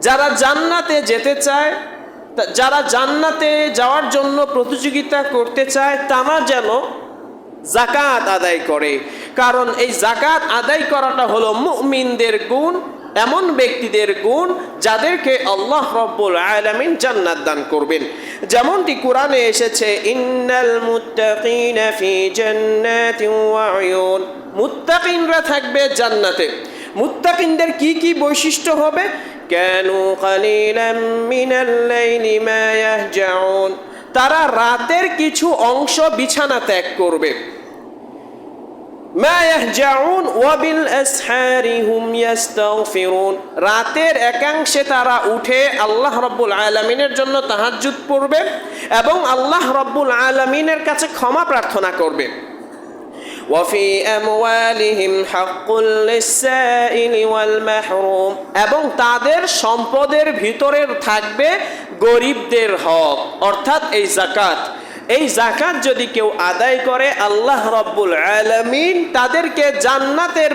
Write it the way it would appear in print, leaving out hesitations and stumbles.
যারা জান্নাতে যেতে চায়, যারা জান্নাতে যাওয়ার জন্য প্রতিযোগিতা করতে চায়, তারা যেন যাকাত আদায় করে। কারণ এই যাকাত আদায় করাটা হলো মুমিনদের গুণ, এমন ব্যক্তিদের গুণ যাদেরকে আল্লাহ রাব্বুল আলামিন জান্নাত দান করবেন। যেমনটি কোরআনে এসেছে, ইন্নাল মুত্তাকিনা ফি জান্নাতিন ওয়া উয়ুন, মুত্তাকিনরা থাকবে জান্নাতে। মুত্তাকিনদের কি কি বৈশিষ্ট্য হবে? কানু কালিলাম মিনাল লাইলি মা ইয়াহজাউন, তারা রাতের কিছু অংশ বিছানা ত্যাগ করবে। মা ইয়াহজাউন ওয়া বিল আসহারি হুম ইস্তাগফিরুন, রাতের একাংশে তারা উঠে আল্লাহ রাব্বুল আলামিনের জন্য তাহাজ্জুদ পড়বে এবং আল্লাহ রাব্বুল আলামিনের কাছে ক্ষমা প্রার্থনা করবে। ওয়া ফি আমওয়ালিহিম হাক্কুল লিসসাইলি ওয়াল মাহরুম, এবং তাদের সম্পদের ভিতরে থাকবে গরিবদের হক, অর্থাৎ এই যাকাত। এই যাকাত যদি কেউ আদায় করে, আল্লাহ রাব্বুল আলামিন তাদেরকে জান্নাতের